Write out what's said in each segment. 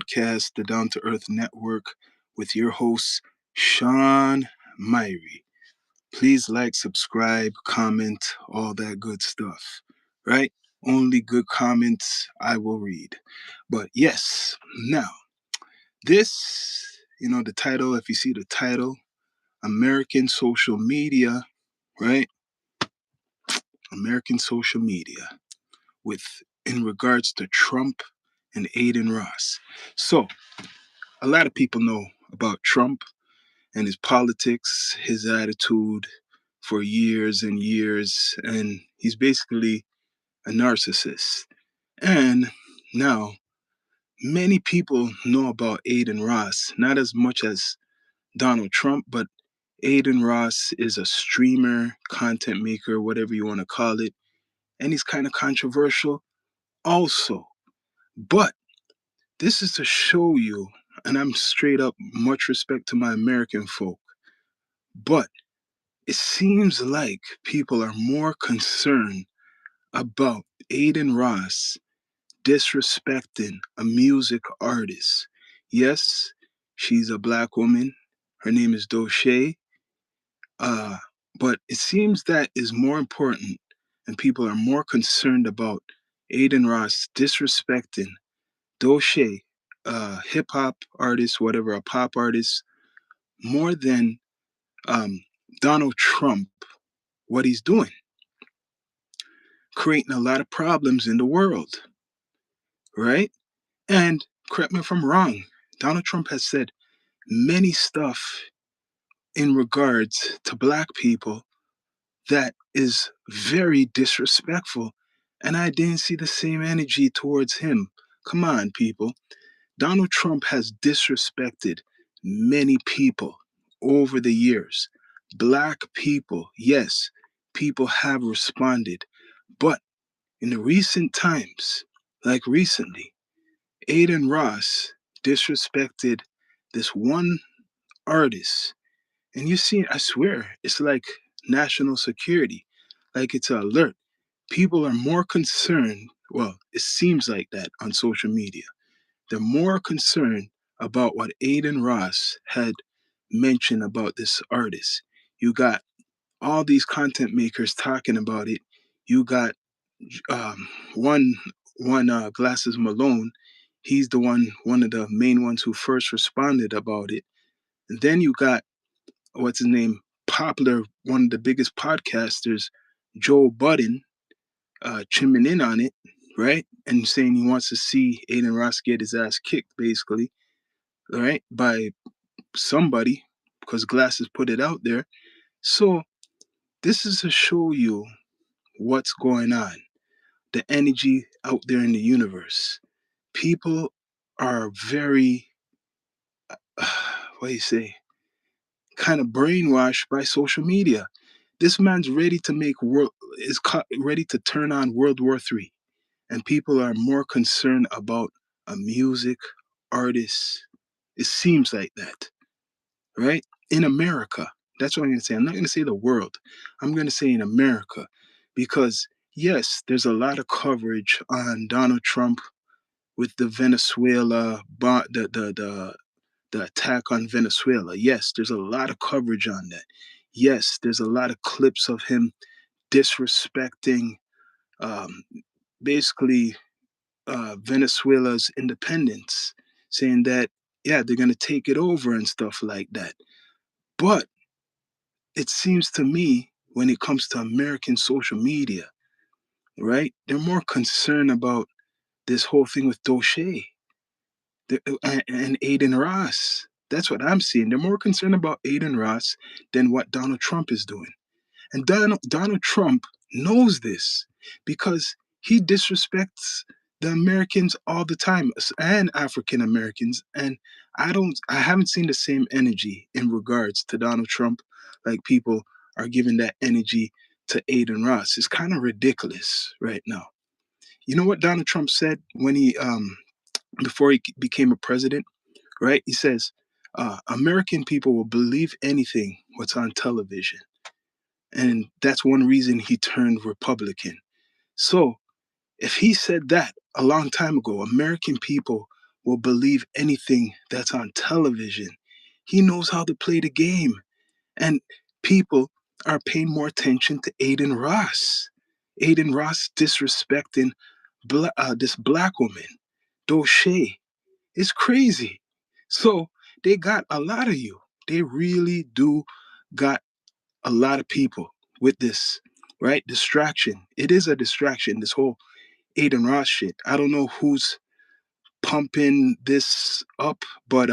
podcast, the Down to Earth Network, with your host, Sean Myrie. Please like, subscribe, comment, all that good stuff, right? Only good comments I will read. But yes, now, this, the title, if you see the title, American Social Media, right? American Social Media, with in regards to Trump and ADIN Ross. So, a lot of people know about Trump and his politics, his attitude for years and years, and he's basically a narcissist. And now, many people know about ADIN Ross, not as much as Donald Trump, but ADIN Ross is a streamer, content maker, whatever you want to call it, and he's kind of controversial also. But this is to show you, and I'm straight up much respect to my American folk, but it seems like people are more concerned about ADIN Ross disrespecting a music artist. Yes, she's a black woman. Her name is Doche. Uh, but it seems that is more important, and people are more concerned about ADIN Ross disrespecting Doche, a hip hop artist, whatever, a pop artist, more than um, Donald Trump, what he's doing, creating a lot of problems in the world, right? And correct me if I'm wrong, Donald Trump has said many stuff in regards to black people that is very disrespectful. And I didn't see the same energy towards him. Come on, people. Donald Trump has disrespected many people over the years. Black people, yes, people have responded. But in the recent times, like recently, ADIN Ross disrespected this one artist. And you see, I swear, it's like national security, like it's an alert. People are more concerned, well, it seems like that on social media. They're more concerned about what ADIN Ross had mentioned about this artist. You got all these content makers talking about it. You got um, one Glasses Malone. He's the one of the main ones who first responded about it. And then you got what's his name, popular, one of the biggest podcasters, Joe Budden, chiming in on it, right, and saying he wants to see ADIN Ross get his ass kicked, basically, right, by somebody, because Glasses put it out there. So this is to show you what's going on, the energy out there in the universe. People are very, what do you say, kind of brainwashed by social media. This man's ready to make world ready to turn on World War III, and people are more concerned about a music artist. It seems like that, right? In America, that's what I'm going to say. I'm not going to say the world. I'm going to say in America, because yes, there's a lot of coverage on Donald Trump with the Venezuela, the attack on Venezuela. Yes, there's a lot of coverage on that. Yes, there's a lot of clips of him disrespecting, um, basically, Venezuela's independence, saying that, yeah, they're going to take it over and stuff like that. But it seems to me, when it comes to American social media, right, they're more concerned about this whole thing with Doche and ADIN Ross. That's what I'm seeing. They're more concerned about ADIN Ross than what Donald Trump is doing. And Donald Trump knows this, because he disrespects the Americans all the time, and African Americans. And I haven't seen the same energy in regards to Donald Trump, like people are giving that energy to ADIN Ross. It's kind of ridiculous right now. You know what Donald Trump said when he before he became a president, right? He says, American people will believe anything what's on television. And that's one reason he turned Republican. So if he said that a long time ago, American people will believe anything that's on television. He knows how to play the game. And people are paying more attention to ADIN Ross. ADIN Ross disrespecting this black woman, Doche. It's crazy. So they got a lot of you. They really do got a lot of people with this, right? Distraction. It is a distraction, this whole ADIN Ross shit. I don't know who's pumping this up, but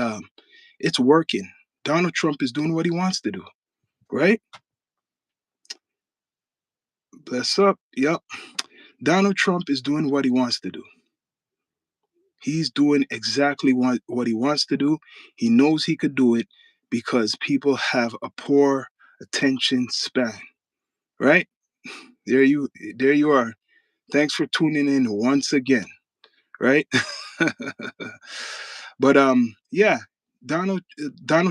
it's working. Donald Trump is doing what he wants to do, right? Bless up. Yep. Donald Trump is doing what he wants to do. He's doing exactly what he wants to do. He knows he could do it because people have a poor attention span, right? There you there you are. Thanks for tuning in once again, right? But yeah, Donald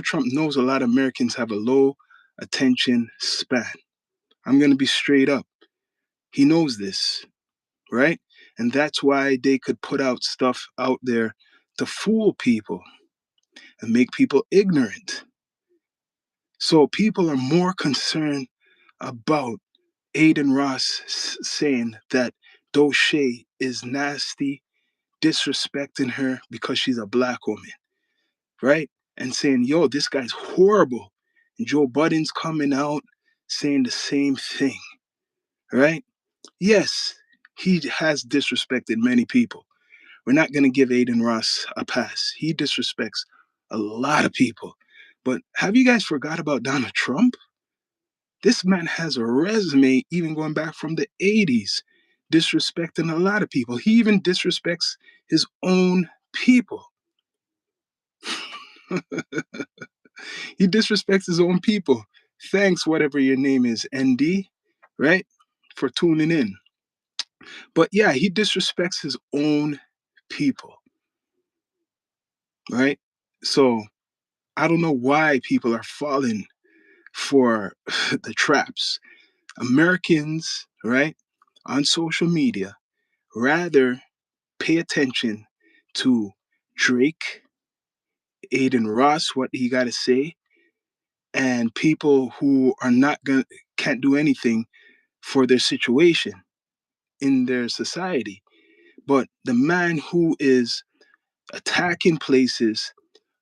Trump knows a lot of Americans have a low attention span. I'm going to be straight up. He knows this, right? And that's why they could put out stuff out there to fool people and make people ignorant. So people are more concerned about ADIN Ross saying that Doche is nasty, disrespecting her because she's a black woman, right? And saying, yo, this guy's horrible. And Joe Budden's coming out saying the same thing, right? Yes, he has disrespected many people. We're not going to give ADIN Ross a pass. He disrespects a lot of people. But have you guys forgot about Donald Trump? This man has a resume even going back from the 80s, disrespecting a lot of people. He even disrespects his own people. He disrespects his own people. Thanks, whatever your name is, ND, right? For tuning in. But yeah, he disrespects his own people, right? So I don't know why people are falling for the traps. Americans, right, on social media, rather pay attention to Drake, ADIN Ross, what he got to say, and people who are not going to can't do anything for their situation in their society. But the man who is attacking places,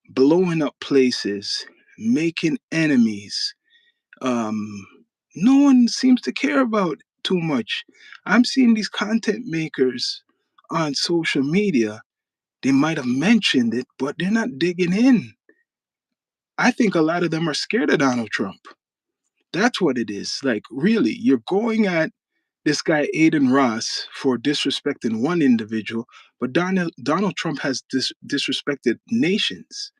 blowing up places, making enemies, um, no one seems to care about too much. I'm seeing these content makers on social media. They might have mentioned it, but they're not digging in. I think a lot of them are scared of Donald Trump. That's what it is. Like, really, you're going at this guy ADIN Ross for disrespecting one individual, but Donald Trump has disrespected nations.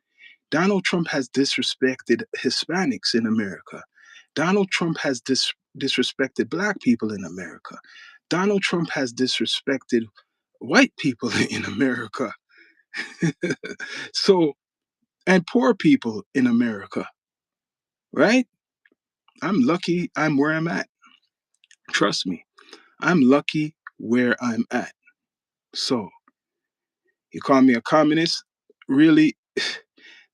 Donald Trump has disrespected Hispanics in America. Donald Trump has disrespected black people in America. Donald Trump has disrespected white people in America. So, and poor people in America, right? I'm lucky I'm where I'm at. Trust me, I'm lucky where I'm at. So, you call me a communist? Really?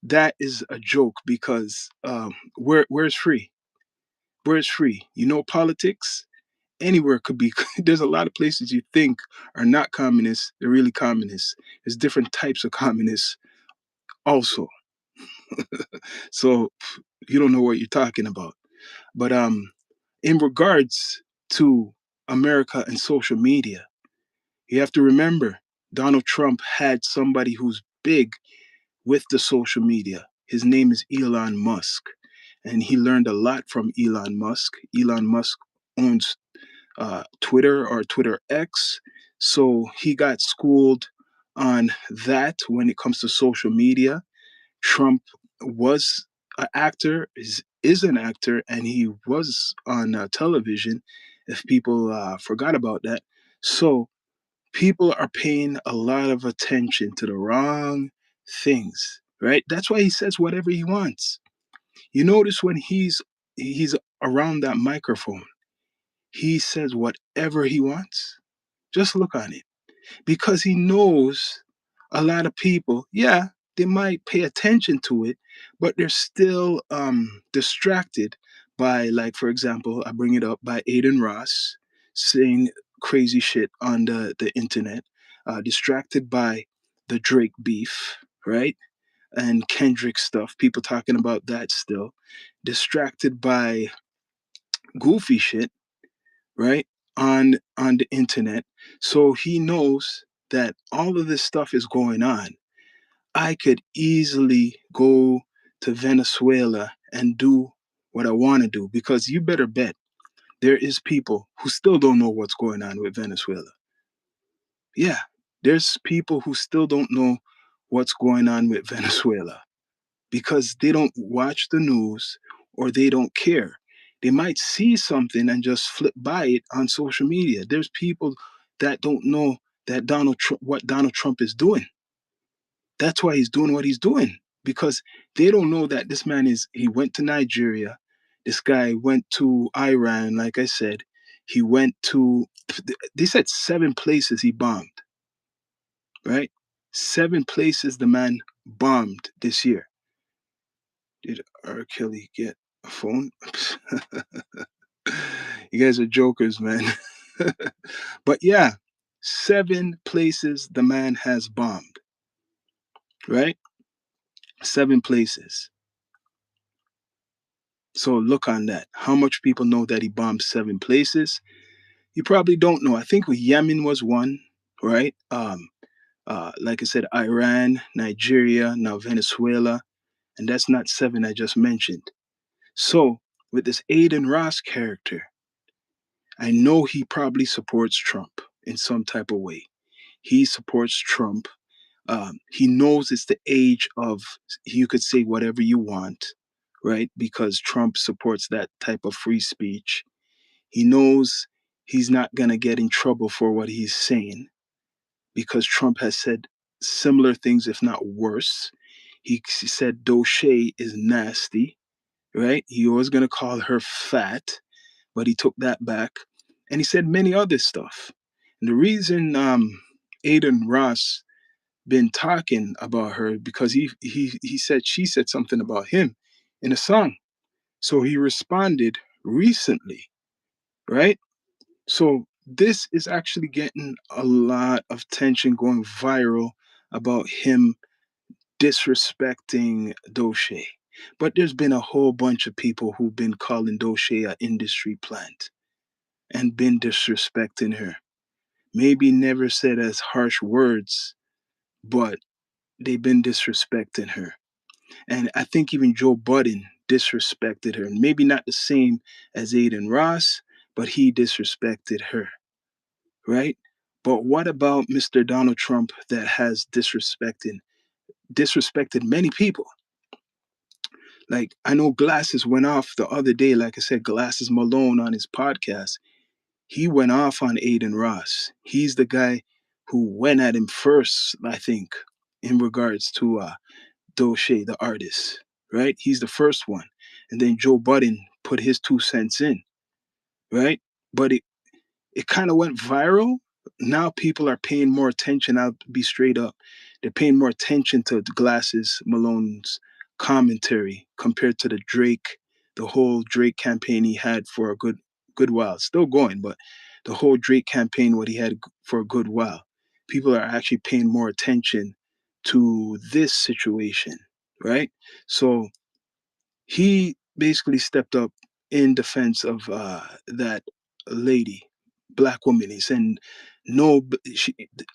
That is a joke because where's free? Where's free? You know, politics anywhere could be. There's a lot of places you think are not communists. They're really communists. There's different types of communists also. So you don't know what you're talking about. But in regards to America and social media, you have to remember Donald Trump had somebody who's big with the social media. His name is Elon Musk, and he learned a lot from Elon Musk. Elon Musk owns Twitter or Twitter X, so he got schooled on that when it comes to social media. Trump was an actor, is an actor, and he was on television. If people forgot about that, so people are paying a lot of attention to the wrong things, right? That's why he says whatever he wants. You notice when he's around that microphone, he says whatever he wants. Just look on it because he knows a lot of people, yeah, they might pay attention to it, but they're still distracted by, like, for example, I bring it up by ADIN Ross saying crazy shit on the internet, distracted by the Drake beef, right? And Kendrick stuff, people talking about that still, distracted by goofy shit, right? On the internet. So he knows that all of this stuff is going on. I could easily go to Venezuela and do what I want to do, because you better bet there is people who still don't know what's going on with Venezuela. Yeah, there's people who still don't know what's going on with Venezuela because they don't watch the news or they don't care. They might see something and just flip by it on social media. There's people that don't know that what Donald Trump is doing. That's why he's doing what he's doing, because they don't know that this man he went to Nigeria. This guy went to Iran, like I said. He went to, they said 7 places he bombed, right? 7 places the man bombed this year. Did R. Kelly get a phone? You guys are jokers, man. But yeah, 7 places the man has bombed, right? 7 places. So look on that. How much people know that he bombed 7 places? You probably don't know. I think Yemen was one, right? Like I said, Iran, Nigeria, now Venezuela, and that's not 7 I just mentioned. So with this ADIN Ross character, I know he probably supports Trump in some type of way. He supports Trump. He knows it's the age of, you could say whatever you want, right? Because Trump supports that type of free speech. He knows he's not going to get in trouble for what he's saying because Trump has said similar things, if not worse. He said Doche is nasty, right? He was going to call her fat, but he took that back. And he said many other stuff. And the reason ADIN Ross been talking about her, because he said she said something about him in a song. So he responded recently, right? So this is actually getting a lot of tension going viral about him disrespecting Doche. But there's been a whole bunch of people who've been calling Doche an industry plant and been disrespecting her. Maybe never said as harsh words, but they've been disrespecting her. And I think even Joe Budden disrespected her. Maybe not the same as ADIN Ross, but he disrespected her, right? But what about Mr. Donald Trump that has disrespected many people? Like, I know Glasses went off the other day, like I said, Glasses Malone on his podcast. He went off on ADIN Ross. He's the guy who went at him first, I think, in regards to Doche, the artist, right? He's the first one. And then Joe Budden put his 2 cents in, right? But it kind of went viral. Now people are paying more attention. I'll be straight up. They're paying more attention to the Glasses Malone's commentary compared to the whole Drake campaign he had for a good while. Still going, but the whole Drake campaign, what he had for a good while. People are actually paying more attention to this situation, right? So he basically stepped up in defense of that lady, black woman. He said, "No,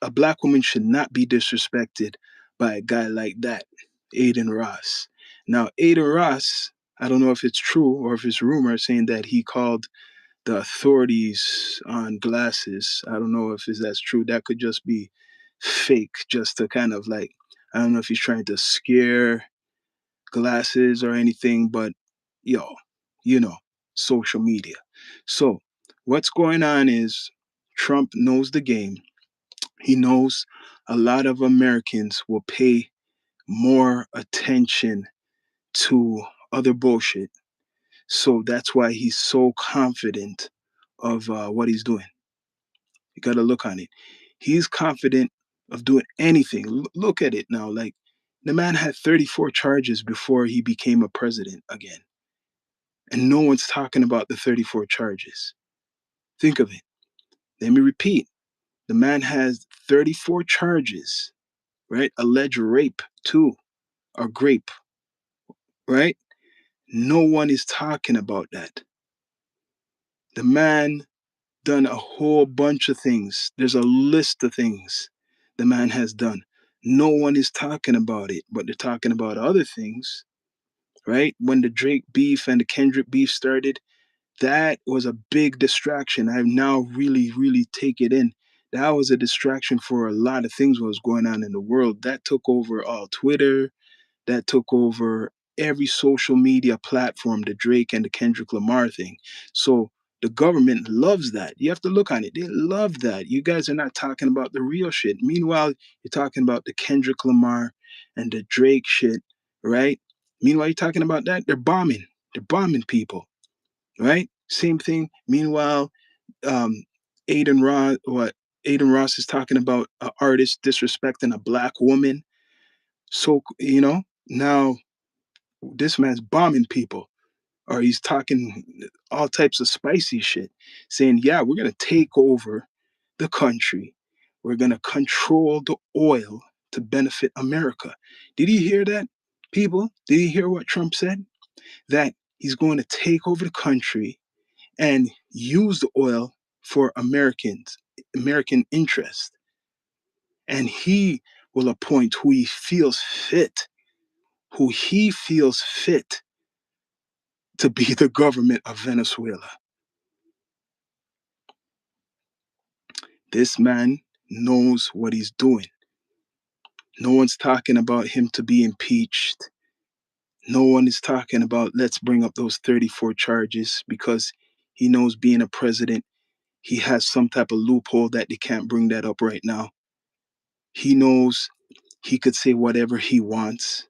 a black woman should not be disrespected by a guy like that, ADIN Ross." Now, ADIN Ross, I don't know if it's true or if it's rumor saying that he called the authorities on Glasses. I don't know if that's true. That could just be fake, just to kind of like, I don't know if he's trying to scare Glasses or anything, but yo, you know, social media. So what's going on is Trump knows the game. He knows a lot of Americans will pay more attention to other bullshit. So that's why he's so confident of what he's doing. You got to look on it. He's confident of doing anything. Look at it now. Like, the man had 34 charges before he became a president again. And no one's talking about the 34 charges. Think of it. Let me repeat. The man has 34 charges, right? Alleged rape, too, or grape, right? No one is talking about that. The man done a whole bunch of things. There's a list of things the man has done. No one is talking about it, but they're talking about other things, right? When the Drake beef and the Kendrick beef started, that was a big distraction. I now really take it in. That was a distraction for a lot of things what was going on in the world. That took over all Twitter, that took over every social media platform, the Drake and the Kendrick Lamar thing. So the government loves that. You have to look on it. They love that. You guys are not talking about the real shit. Meanwhile, you're talking about the Kendrick Lamar and the Drake shit, right? Meanwhile, you're talking about that. They're bombing. They're bombing people, right? Same thing. Meanwhile, um, Aiden Ross, what Aiden Ross is talking about an artist disrespecting a black woman. So now this man's bombing people, or he's talking all types of spicy shit, saying, yeah, we're going to take over the country. We're going to control the oil to benefit America. Did you hear that, people? Did you hear what Trump said? That he's going to take over the country and use the oil for American interest. And he will appoint who he feels fit to be the government of Venezuela. This man knows what he's doing. No one's talking about him to be impeached. No one is talking about let's bring up those 34 charges, because he knows being a president, he has some type of loophole that they can't bring that up right now. He knows he could say whatever he wants.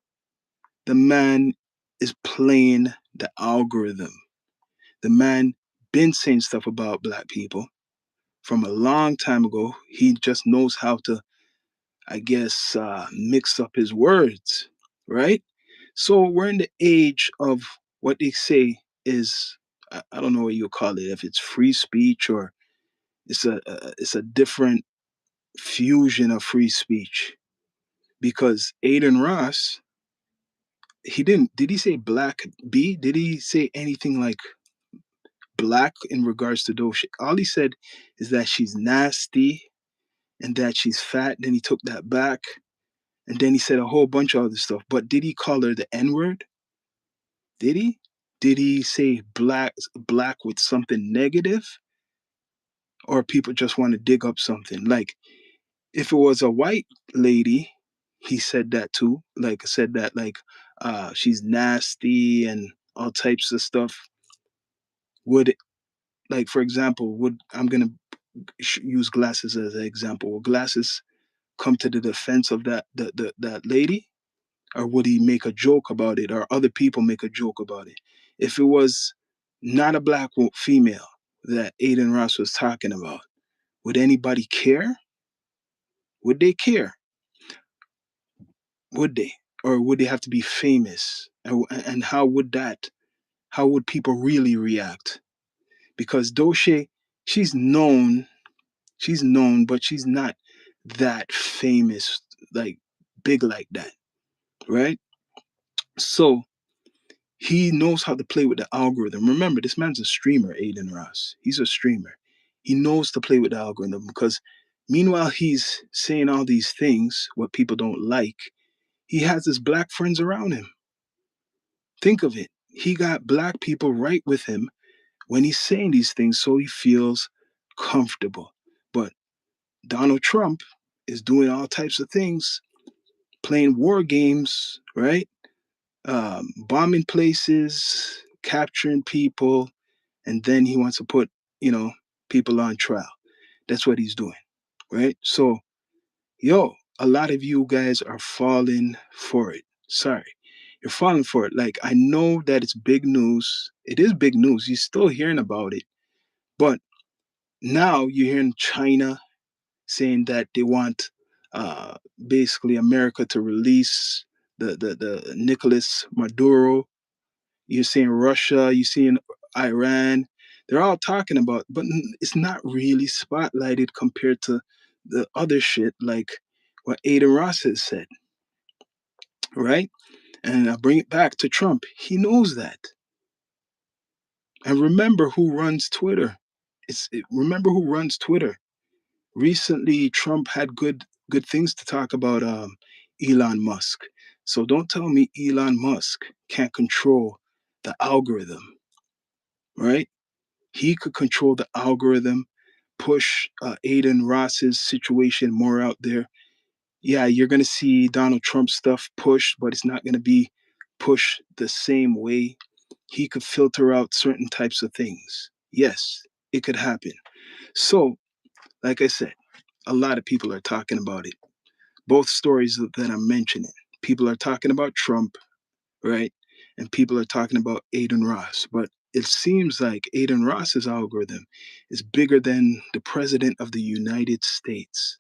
The man is playing the algorithm. The man been saying stuff about black people from a long time ago. He just knows how to, I guess, mix up his words, right? So we're in the age of what they say is, I don't know what you call it, if it's free speech or it's a different fusion of free speech. Because Aiden Ross, did he say black B? Did he say anything like black in regards to those? All he said is that she's nasty and that she's fat. Then he took that back. And then he said a whole bunch of other stuff. But did he call her the N word? Did he? Did he say black with something negative? Or people just want to dig up something? Like, if it was a white lady, he said that too. Like, said that, like, she's nasty and all types of stuff. Would, like, for example, I'm gonna use Glasses as an example. Would Glasses come to the defense of that lady? Or would he make a joke about it, or other people make a joke about it? If it was not a black female that Aiden Ross was talking about, would anybody care? Would they care? Would they? Or would they have to be famous? And how would people really react? Because Doche, she's known, but she's not that famous, like big like that, right? So he knows how to play with the algorithm. Remember, this man's a streamer, Aiden Ross. He's a streamer. He knows to play with the algorithm, because meanwhile he's saying all these things, what people don't like, he has his black friends around him. Think of it. He got black people right with him when he's saying these things, so he feels comfortable. But Donald Trump is doing all types of things, playing war games, right? Bombing places, capturing people, and then he wants to put, people on trial. That's what he's doing, right? So, a lot of you guys are falling for it. Sorry. You're falling for it. Like, I know that it's big news. It is big news. You're still hearing about it. But now you're hearing China saying that they want uh, basically America to release the Nicolas Maduro. You're seeing Russia, you're seeing Iran. They're all talking about, but it's not really spotlighted compared to the other shit like what ADIN Ross has said, right? And I bring it back to Trump. He knows that. And remember who runs Twitter. Remember who runs Twitter. Recently, Trump had good things to talk about Elon Musk. So don't tell me Elon Musk can't control the algorithm, right? He could control the algorithm, push ADIN Ross's situation more out there. Yeah, you're going to see Donald Trump stuff pushed, but it's not going to be pushed the same way. He could filter out certain types of things. Yes, it could happen. So, like I said, a lot of people are talking about it. Both stories that I'm mentioning. People are talking about Trump, right? And people are talking about ADIN Ross. But it seems like ADIN Ross's algorithm is bigger than the president of the United States,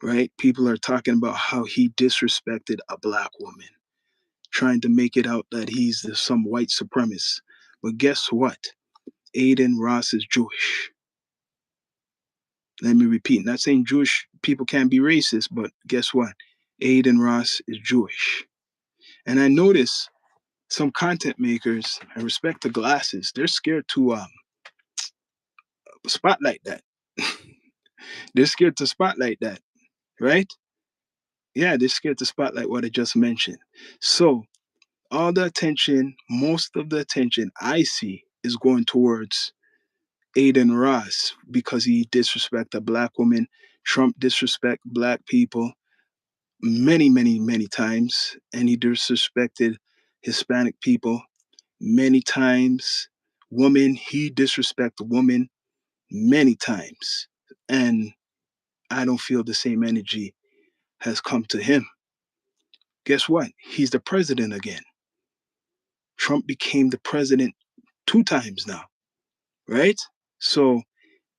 right? People are talking about how he disrespected a black woman, trying to make it out that he's some white supremacist. But guess what? ADIN Ross is Jewish. Let me repeat, not saying Jewish people can't be racist, but guess what? ADIN Ross is Jewish. And I notice some content makers, I respect the glasses, they're scared to spotlight that. They're scared to spotlight that, right? Yeah, they're scared to spotlight what I just mentioned. So all the attention, most of the attention I see is going towards ADIN Ross because he disrespect a black woman. Trump disrespect black people many times, and he disrespected Hispanic people many times. Woman, he disrespect woman many times, and I don't feel the same energy has come to him. Guess what? He's the president again. Trump became the president 2 times now, right? So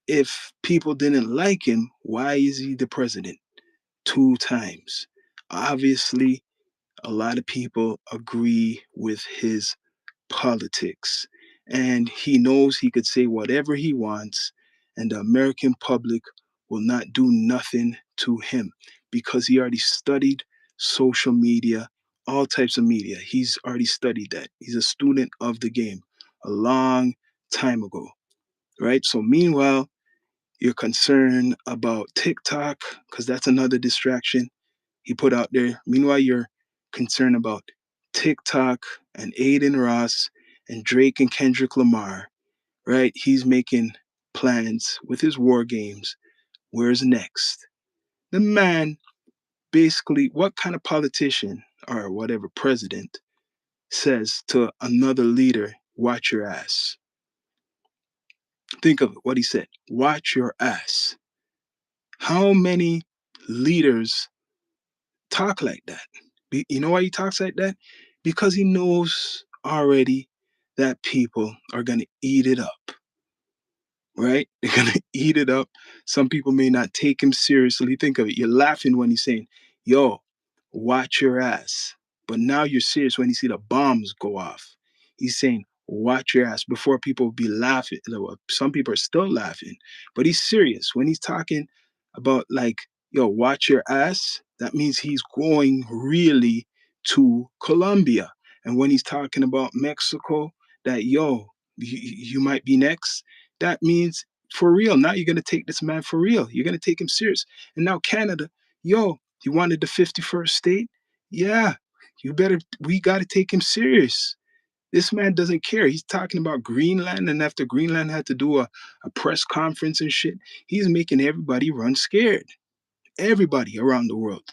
if people didn't like him, why is he the president 2 times? Obviously, a lot of people agree with his politics. And he knows he could say whatever he wants, and the American public will not do nothing to him because he already studied social media, all types of media. He's already studied that. He's a student of the game a long time ago, right? So, meanwhile, you're concerned about TikTok because that's another distraction he put out there. Meanwhile, you're concerned about TikTok and ADIN Ross and Drake and Kendrick Lamar, right? He's making plans with his war games. Where's next? The man basically, what kind of politician or whatever president says to another leader, watch your ass? Think of it, what he said, watch your ass. How many leaders talk like that? You know why he talks like that? Because he knows already that people are going to eat it up, right? They're going to eat it up. Some people may not take him seriously. Think of it. You're laughing when he's saying, yo, watch your ass. But now you're serious when you see the bombs go off. He's saying, watch your ass before people be laughing. Some people are still laughing, but he's serious. When he's talking about, like, yo, watch your ass, that means he's going really to Colombia. And when he's talking about Mexico, that, yo, you might be next, that means for real. Now you're going to take this man for real. You're going to take him serious. And now Canada, yo, you wanted the 51st state? Yeah, we got to take him serious. This man doesn't care. He's talking about Greenland, and after Greenland had to do a press conference and shit, he's making everybody run scared. Everybody around the world.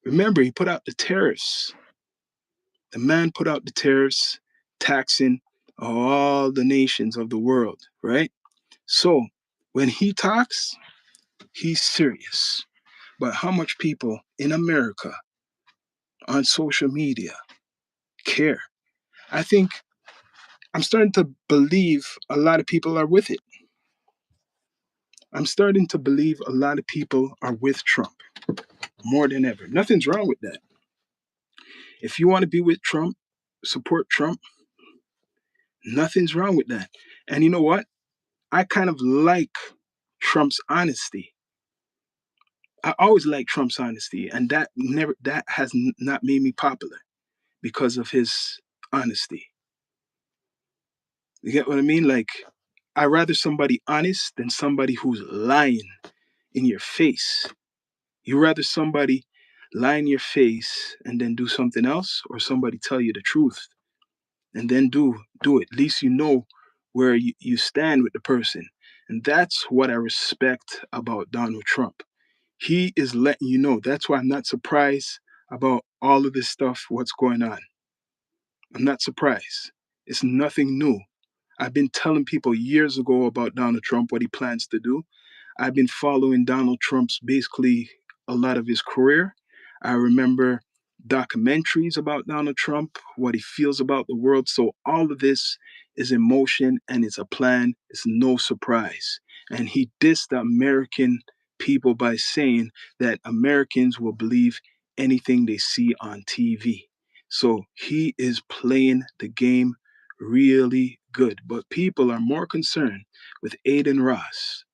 Remember, he put out the tariffs. The man put out the tariffs, taxing all the nations of the world, right? So when he talks, he's serious. But how much people in America on social media care? I think I'm starting to believe a lot of people are with it. I'm starting to believe a lot of people are with Trump more than ever. Nothing's wrong with that. If you want to be with Trump, support Trump, nothing's wrong with that. And you know what? I kind of like Trump's honesty. I always like Trump's honesty, and that has not made me popular because of his honesty. You get what I mean? Like, I rather somebody honest than somebody who's lying in your face. You rather somebody lie in your face and then do something else, or somebody tell you the truth and then do it. At least you know where you stand with the person. And that's what I respect about Donald Trump. He is letting you know. That's why I'm not surprised about all of this stuff, what's going on. I'm not surprised. It's nothing new. I've been telling people years ago about Donald Trump, what he plans to do. I've been following Donald Trump's basically a lot of his career. I remember documentaries about Donald Trump, what he feels about the world. So all of this is in motion and it's a plan. It's no surprise. And he dissed the American people by saying that Americans will believe anything they see on TV. So he is playing the game really good. But people are more concerned with ADIN Ross.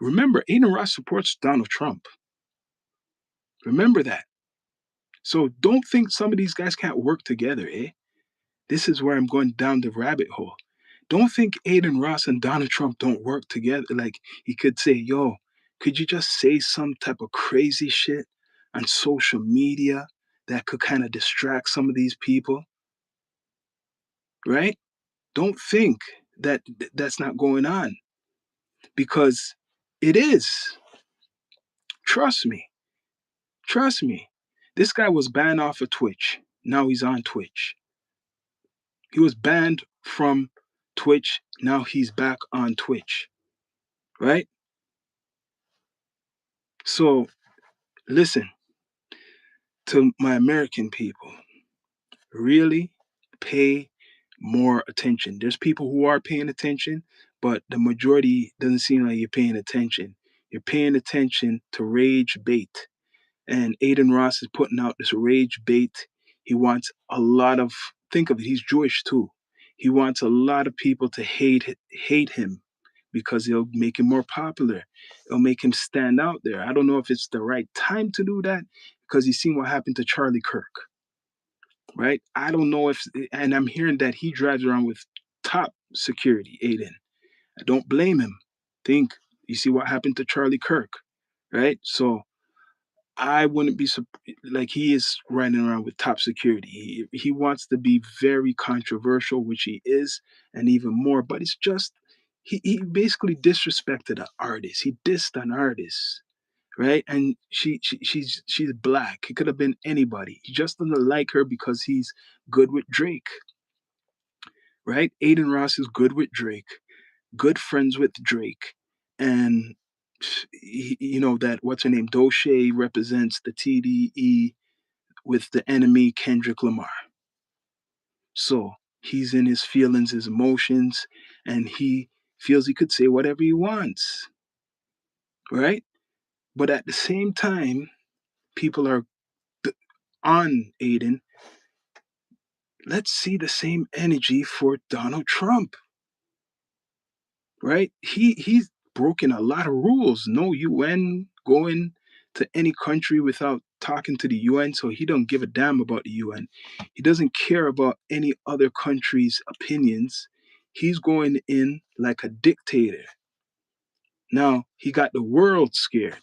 Remember, ADIN Ross supports Donald Trump. Remember that. So don't think some of these guys can't work together, eh? This is where I'm going down the rabbit hole. Don't think ADIN Ross and Donald Trump don't work together. Like, he could say, yo, could you just say some type of crazy shit on social media that could kind of distract some of these people, right? Don't think that that's not going on, because it is. Trust me. Trust me. This guy was banned off of Twitch. Now he's on Twitch. He was banned from Twitch. Now he's back on Twitch. Right? So listen to my American people. Really pay more attention. There's people who are paying attention, but the majority doesn't seem like you're paying attention. You're paying attention to rage bait. And ADIN Ross is putting out this rage bait. He wants a lot of, think of it, he's Jewish too. He wants a lot of people to hate him because it'll make him more popular. It'll make him stand out there. I don't know if it's the right time to do that, because you seen what happened to Charlie Kirk, right? I don't know if, and I'm hearing that he drives around with top security, ADIN. I don't blame him. Think, you see what happened to Charlie Kirk, right? So I wouldn't be like, he is running around with top security. He wants to be very controversial, which he is, and even more. But it's just, he basically disrespected an artist. He dissed an artist, right? And she's black. It could have been anybody. He just doesn't like her because he's good with Drake, right? ADIN Ross is good with Drake, good friends with Drake, and you know that, what's her name, Doche represents the TDE with the enemy Kendrick Lamar. So he's in his feelings, his emotions, and he feels he could say whatever he wants, right? But at the same time, people are on ADIN. Let's see the same energy for Donald Trump, right? He's broken a lot of rules. No UN going to any country without talking to the UN, so he don't give a damn about the UN. He doesn't care about any other country's opinions. He's going in like a dictator. Now he got the world scared.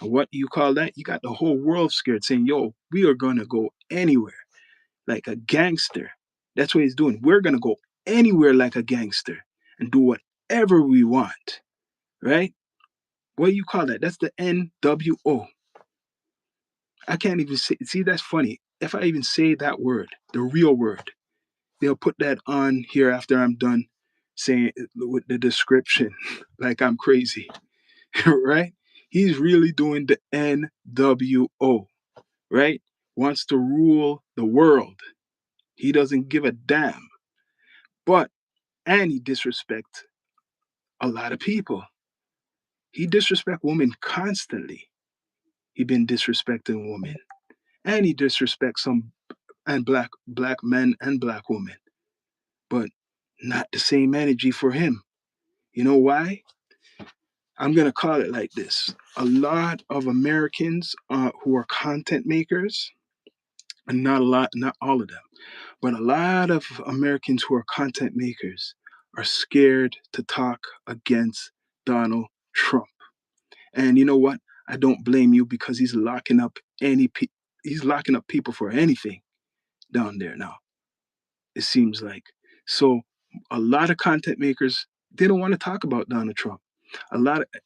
And what do you call that? You got the whole world scared, saying, yo, we are gonna go anywhere like a gangster. That's what he's doing. We're gonna go anywhere like a gangster and do whatever we want, right? What do you call that? That's the NWO. I can't even say. See, that's funny. If I even say that word, the real word, they'll put that on here after I'm done saying it with the description, like I'm crazy, right? He's really doing the NWO, right? Wants to rule the world. He doesn't give a damn. But, and he disrespects a lot of people. He disrespect women constantly. He been disrespecting women, and he disrespects some and black men and black women, but not the same energy for him. You know why? I'm gonna call it like this: a lot of Americans who are content makers, and not a lot, not all of them, but a lot of Americans who are content makers are scared to talk against Donald Trump. And you know what? I don't blame you because he's locking up people for anything down there now. It seems like. So a lot of content makers, they don't want to talk about Donald Trump.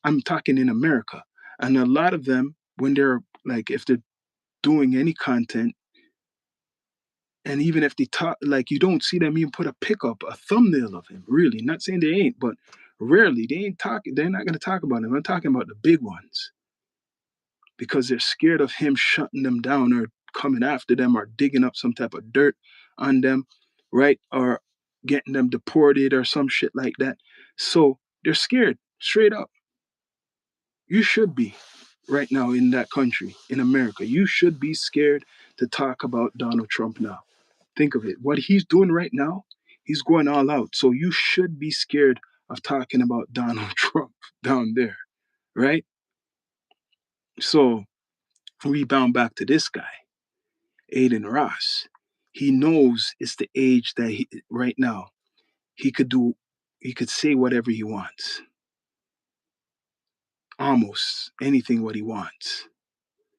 I'm talking in America, and a lot of them, when they're like, if they're doing any content, and even if they talk, like, you don't see them even put a pickup, a thumbnail of him. Really, not saying they ain't, but rarely they ain't talking. They're not going to talk about him. I'm talking about the big ones because they're scared of him shutting them down or coming after them or digging up some type of dirt on them, right? Or getting them deported or some shit like that. So they're scared, straight up. You should be right now in that country, in America. You should be scared to talk about Donald Trump now. Think of it. What he's doing right now, he's going all out. So you should be scared of talking about Donald Trump down there, right? So we bound back to this guy, ADIN Ross. He knows it's the age that right now he could do, he could say whatever he wants, almost anything what he wants.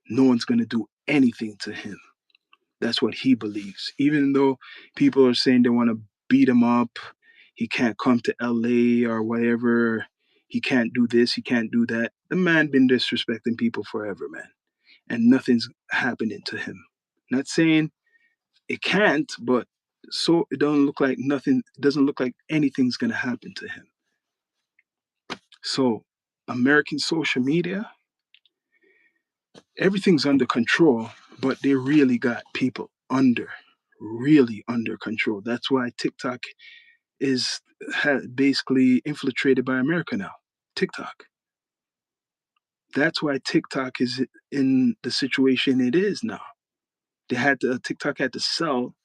No one's gonna do anything to him. That's what he believes. Even though people are saying they want to beat him up, he can't come to LA or whatever. He can't do this, he can't do that. The man been disrespecting people forever, man. And nothing's happening to him. Not saying it can't, but so it doesn't look like anything's gonna happen to him. So American social media, everything's under control, but they really got people really under control. That's why TikTok is basically infiltrated by America now. TikTok. That's why TikTok is in the situation it is now. TikTok had to sell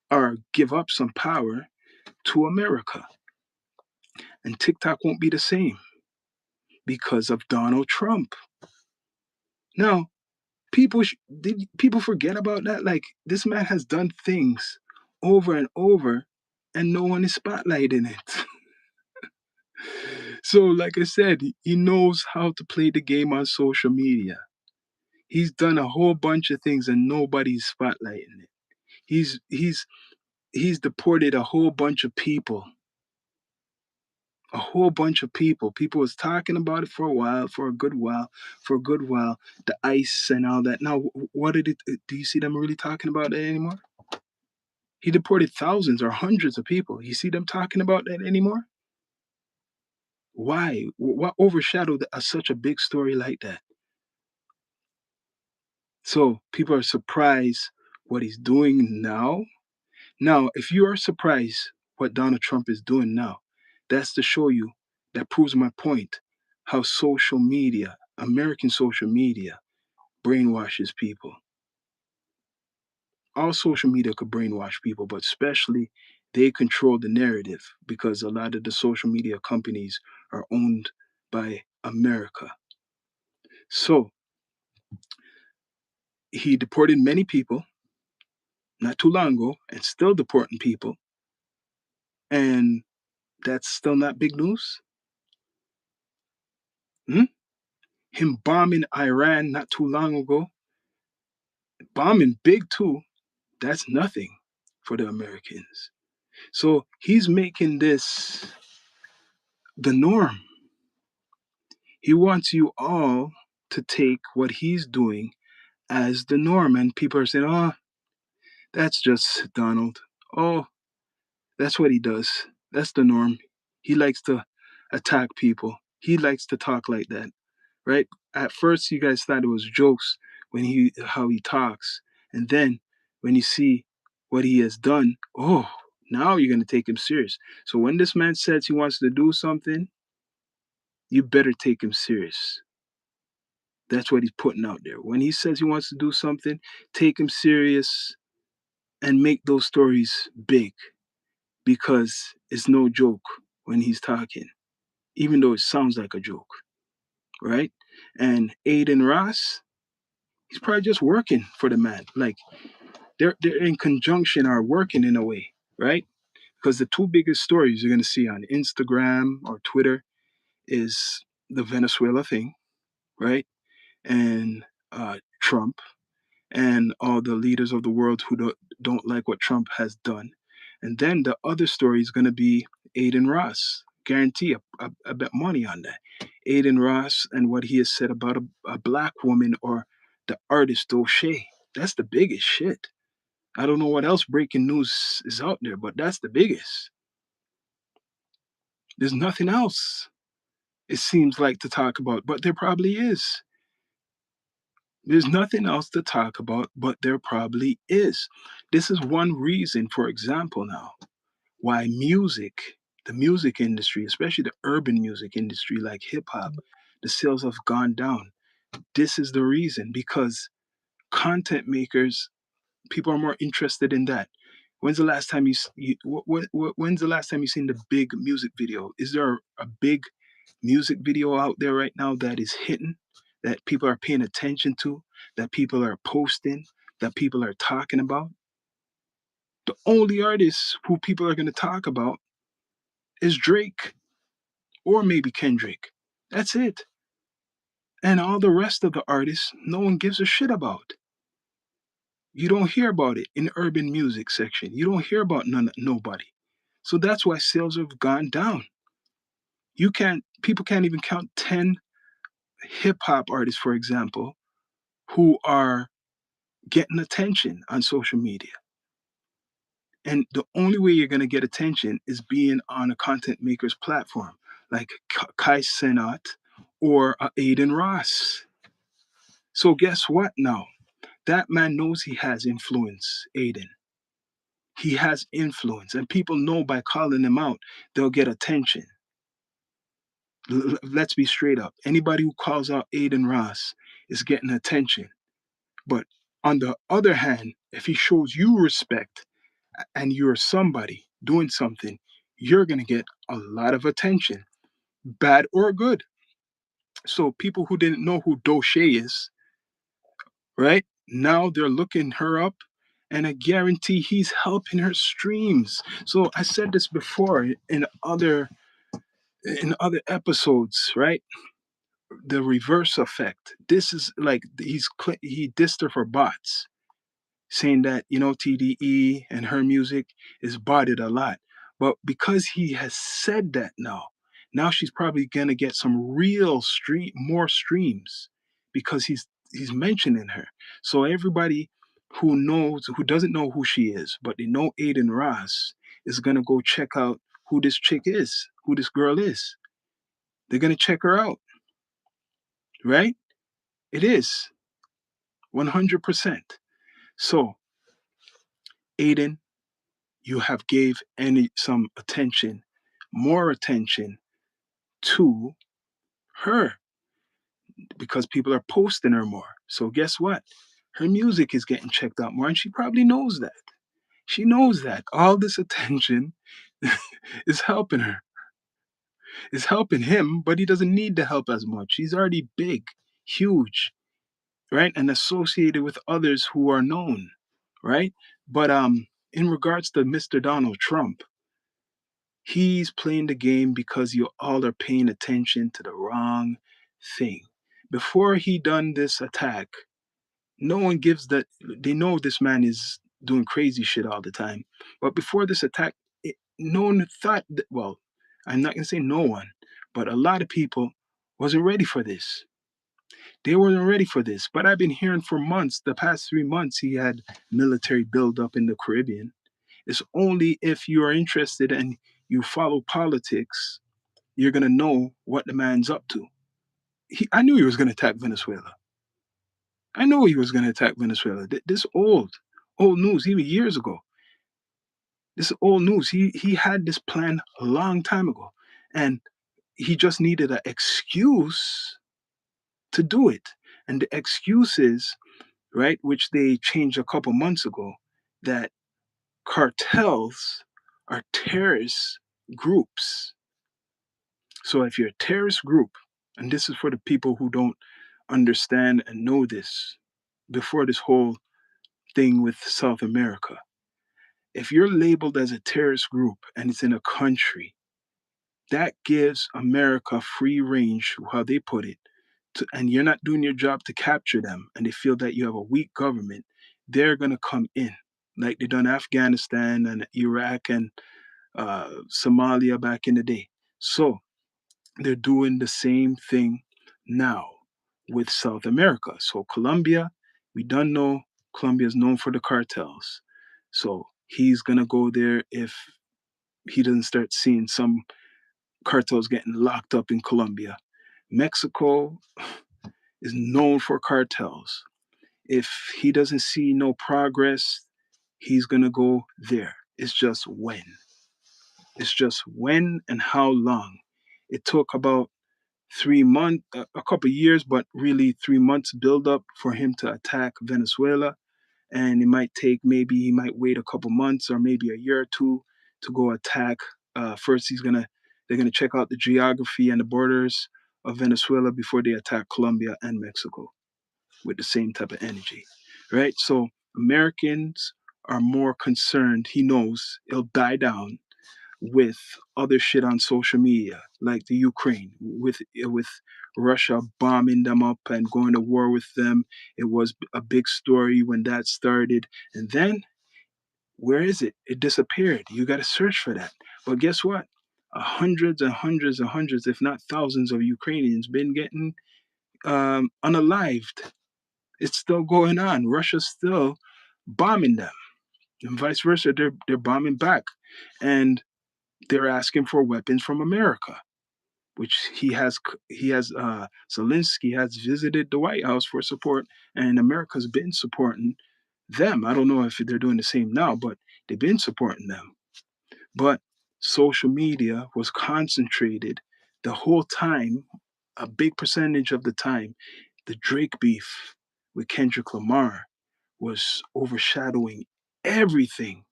or give up some power to America, and TikTok won't be the same because of Donald Trump. Now, did people forget about that? Like, this man has done things over and over, and no one is spotlighting it. So, like I said, he knows how to play the game on social media. He's done a whole bunch of things, and nobody's spotlighting it. He's he's he's deported a whole bunch of people. A whole bunch of people. People was talking about it for a while, for a good while. The ICE and all that. Now, what did it? Do you see them really talking about that anymore? He deported thousands or hundreds of people. You see them talking about that anymore? Why? What overshadowed such a big story like that? So people are surprised what he's doing now. Now, if you are surprised what Donald Trump is doing now, that's to show you, that proves my point, how social media, American social media, brainwashes people. All social media could brainwash people, but especially they control the narrative because a lot of the social media companies are owned by America. So he deported many people not too long ago and still deporting people. And that's still not big news. Hmm? Him bombing Iran not too long ago, bombing big too, that's nothing for the Americans. So he's making this the norm. He wants you all to take what he's doing as the norm. And people are saying, oh, that's just Donald. Oh, that's what he does. That's the norm. He likes to attack people. He likes to talk like that, right? At first, you guys thought it was jokes when how he talks, and then when you see what he has done, oh, Now you're gonna take him serious. So when this man says he wants to do something, you better take him serious. That's what he's putting out there. When he says he wants to do something, take him serious and make those stories big because it's no joke when he's talking, even though it sounds like a joke, right? And ADIN Ross, he's probably just working for the man. Like they're in conjunction or working in a way, right? Because the two biggest stories you're gonna see on Instagram or Twitter is the Venezuela thing, right? And Trump and all the leaders of the world who don't like what Trump has done. And then the other story is going to be ADIN Ross. Guarantee I bet money on that. ADIN Ross and what he has said about a black woman or the artist O'Shea. That's the biggest shit. I don't know what else breaking news is out there, but that's the biggest. There's nothing else, it seems like, to talk about, but there probably is. There's nothing else to talk about, but there probably is. This is one reason, for example, now, why music, the music industry, especially the urban music industry like hip hop, the sales have gone down. This is the reason because content makers, people are more interested in that. When's the last time when's the last time you seen the big music video? Is there a big music video out there right now that is hitting, that people are paying attention to, that people are posting, that people are talking about? The only artist who people are going to talk about is Drake or maybe Kendrick. That's it. And all the rest of the artists, no one gives a shit about. You don't hear about it in the urban music section. You don't hear about nobody. So that's why sales have gone down. People can't even count 10 hip hop artists, for example, who are getting attention on social media. And the only way you're going to get attention is being on a content maker's platform, like Kai Senat or ADIN Ross. So guess what now? That man knows he has influence, ADIN. He has influence, and people know by calling him out, they'll get attention. Let's be straight up. Anybody who calls out ADIN Ross is getting attention. But on the other hand, if he shows you respect and you're somebody doing something, you're going to get a lot of attention, bad or good. So people who didn't know who Doche is, right? Now they're looking her up, and I guarantee he's helping her streams. So I said this before in other episodes, right? The reverse effect. This is like he dissed her for bots, saying that TDE and her music is botted a lot. But because he has said that now she's probably gonna get some real more streams because he's mentioning her. So everybody who doesn't know who she is, but they know ADIN Ross, is gonna go check out who this chick is, who this girl is. They're gonna check her out, right? It is 100%. So ADIN, you have gave some attention, more attention to her because people are posting her more. So guess what? Her music is getting checked out more, and she probably knows that. She knows that all this attention is helping her, is helping him, but he doesn't need the help as much. He's already big, huge, right, and associated with others who are known, right? But in regards to Mr. Donald Trump, he's playing the game because you all are paying attention to the wrong thing. Before he done this attack, no one gives that. They know this man is doing crazy shit all the time. But before this attack, no one thought that, well, I'm not gonna say no one, but a lot of people wasn't ready for this. They weren't ready for this. But I've been hearing for months, the past 3 months, he had military buildup in the Caribbean. It's only if you are interested and you follow politics, you're gonna know what the man's up to. I knew he was gonna attack Venezuela. I know he was gonna attack Venezuela. This old news, even years ago. This is old news. He had this plan a long time ago, and he just needed an excuse to do it. And the excuse is, right, which they changed a couple months ago, that cartels are terrorist groups. So if you're a terrorist group, and this is for the people who don't understand and know this, before this whole thing with South America, if you're labeled as a terrorist group and it's in a country, that gives America free range, how they put it, and you're not doing your job to capture them, and they feel that you have a weak government, they're going to come in like they done Afghanistan and Iraq and Somalia back in the day. So they're doing the same thing now with South America. So Colombia, we don't know, Colombia is known for the cartels. So he's gonna go there if he doesn't start seeing some cartels getting locked up in Colombia. Mexico is known for cartels. If he doesn't see no progress, he's gonna go there. It's just when. It's just when and how long. It took about 3 months, a couple years, but really 3 months build up for him to attack Venezuela. And it might take, maybe he might wait a couple months or maybe a year or two to go attack. First, they're gonna check out the geography and the borders of Venezuela before they attack Colombia and Mexico with the same type of energy, right? So Americans are more concerned. He knows it'll die down with other shit on social media, like the Ukraine, with Russia bombing them up and going to war with them. It was a big story when that started, and then where is it? It disappeared. You got to search for that. But guess what? Hundreds and hundreds and hundreds, if not thousands, of Ukrainians been getting unalived. It's still going on. Russia's still bombing them, and vice versa. They're bombing back, and they're asking for weapons from America, which Zelensky has visited the White House for support, and America's been supporting them. I don't know if they're doing the same now, but they've been supporting them. But social media was concentrated the whole time, a big percentage of the time, the Drake beef with Kendrick Lamar was overshadowing everything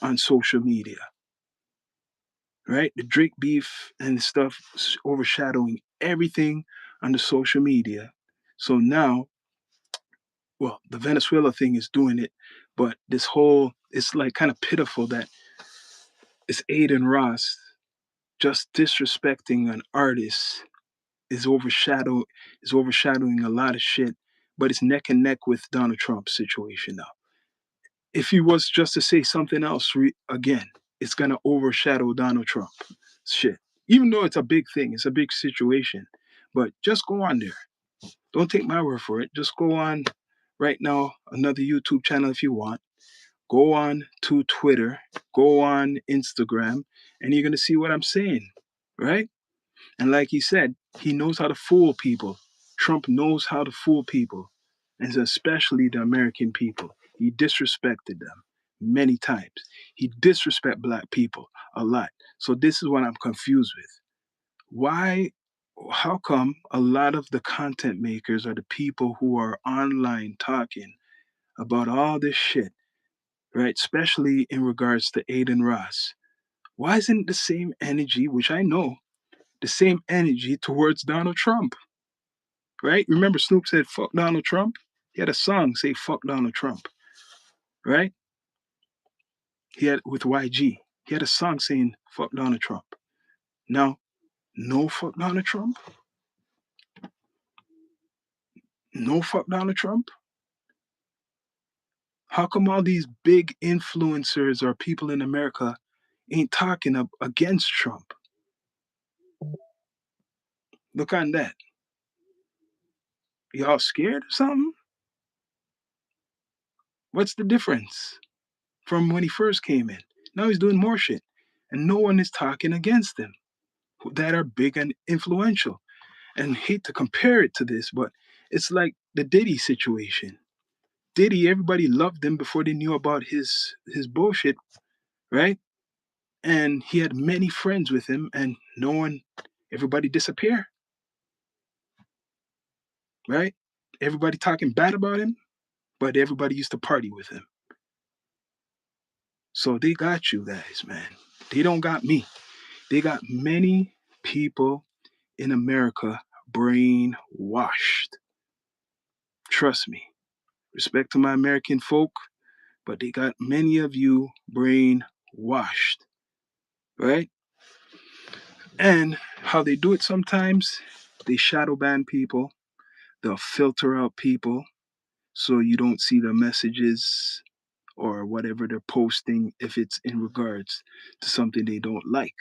on social media, right? The Drake beef and stuff overshadowing everything on the social media. So now, well, the Venezuela thing is doing it, but this whole, it's like kind of pitiful that it's ADIN Ross just disrespecting an artist is overshadowing a lot of shit, but it's neck and neck with Donald Trump's situation now. If he was just to say something else again, it's gonna overshadow Donald Trump shit. Even though it's a big thing, it's a big situation. But just go on there. Don't take my word for it. Just go on right now, another YouTube channel if you want. Go on to Twitter, go on Instagram, and you're gonna see what I'm saying, right? And like he said, he knows how to fool people. Trump knows how to fool people, and especially the American people. He disrespected them many times. He disrespect black people a lot. So this is what I'm confused with. Why, how come a lot of the content makers are the people who are online talking about all this shit, right? Especially in regards to ADIN Ross. Why isn't it the same energy, which I know, the same energy towards Donald Trump, right? Remember Snoop said, fuck Donald Trump? He had a song say, fuck Donald Trump, right? He had with YG. He had a song saying, fuck Donald Trump. Now, no fuck Donald Trump? No fuck Donald Trump? How come all these big influencers or people in America ain't talking against Trump? Look on that. Y'all scared or something? What's the difference from when he first came in? Now he's doing more shit. And no one is talking against him that are big and influential. And hate to compare it to this, but it's like the Diddy situation. Diddy, everybody loved him before they knew about his bullshit, right? And he had many friends with him, and everybody disappear, right? Everybody talking bad about him, but everybody used to party with him. So they got you guys, man. They don't got me. They got many people in America brainwashed. Trust me. Respect to my American folk, but they got many of you brainwashed, right? And how they do it sometimes, they shadow ban people, they'll filter out people so you don't see the messages or whatever they're posting if it's in regards to something they don't like,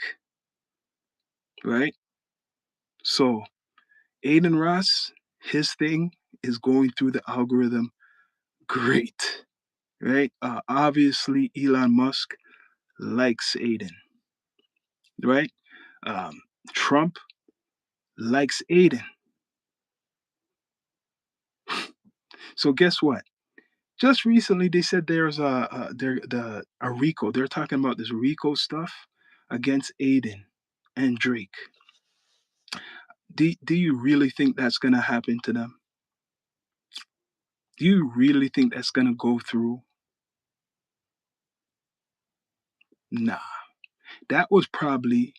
right? So ADIN Ross, his thing is going through the algorithm great, right? Obviously, Elon Musk likes ADIN, right? Um, Trump likes ADIN. So guess what? Just recently, they said there's a RICO. They're talking about this RICO stuff against ADIN and Drake. Do you really think that's gonna happen to them? Do you really think that's gonna go through? Nah. That was probably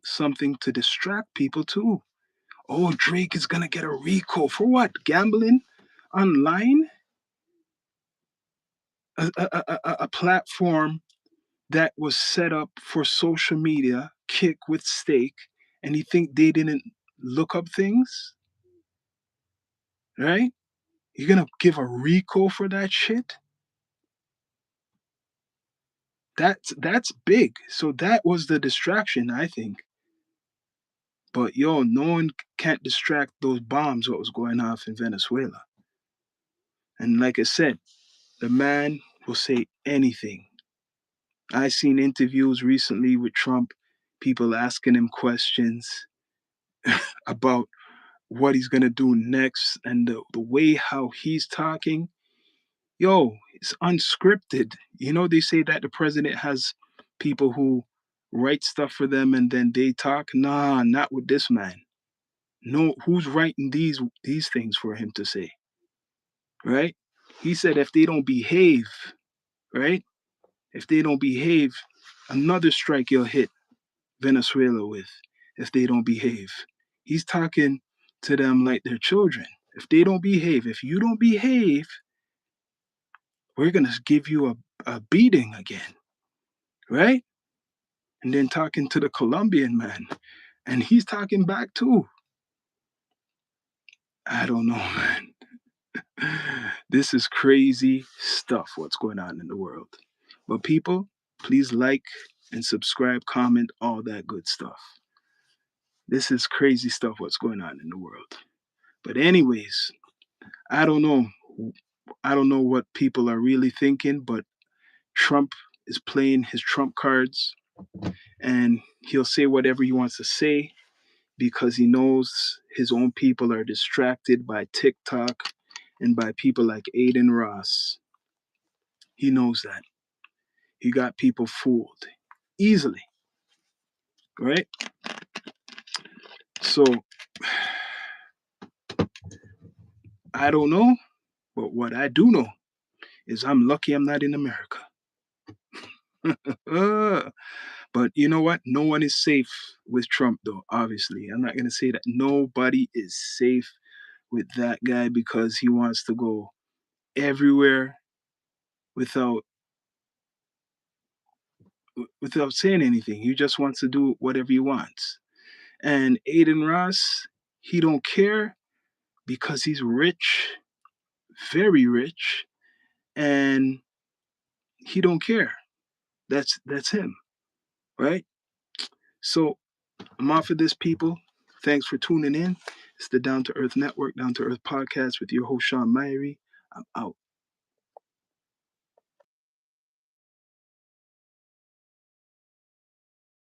something to distract people too. Oh, Drake is gonna get a RICO for what? Gambling online? A platform that was set up for social media, kick with stake, and you think they didn't look up things, right? You're gonna give a RICO for that shit? That's big. So that was the distraction, I think. But yo, no one can't distract those bombs what was going off in Venezuela. And like I said, the man will say anything. I seen interviews recently with Trump, people asking him questions about what he's gonna do next and the way how he's talking. Yo, it's unscripted. You know, they say that the president has people who write stuff for them and then they talk. Nah, not with this man. No, who's writing these things for him to say? Right? He said if they don't behave, right? If they don't behave, another strike he'll hit Venezuela with if they don't behave. He's talking to them like they're children. If they don't behave, if you don't behave, we're going to give you a beating again, right? And then talking to the Colombian man, and he's talking back too. I don't know, man. This is crazy stuff, what's going on in the world. But people, please like and subscribe, comment, all that good stuff. This is crazy stuff, what's going on in the world. But, anyways, I don't know. I don't know what people are really thinking, but Trump is playing his Trump cards and he'll say whatever he wants to say because he knows his own people are distracted by TikTok and by people like ADIN Ross. He knows that. He got people fooled easily, right? So I don't know, but what I do know is I'm lucky I'm not in America. But you know what? No one is safe with Trump, though, obviously. I'm not going to say that nobody is safe with that guy because he wants to go everywhere without without saying anything. He just wants to do whatever he wants. And ADIN Ross, he don't care because he's rich, very rich, and he don't care. That's him, right? So I'm off of this, people. Thanks for tuning in. It's the Down to Earth Network, Down to Earth podcast with your host Sean Myrie. I'm out.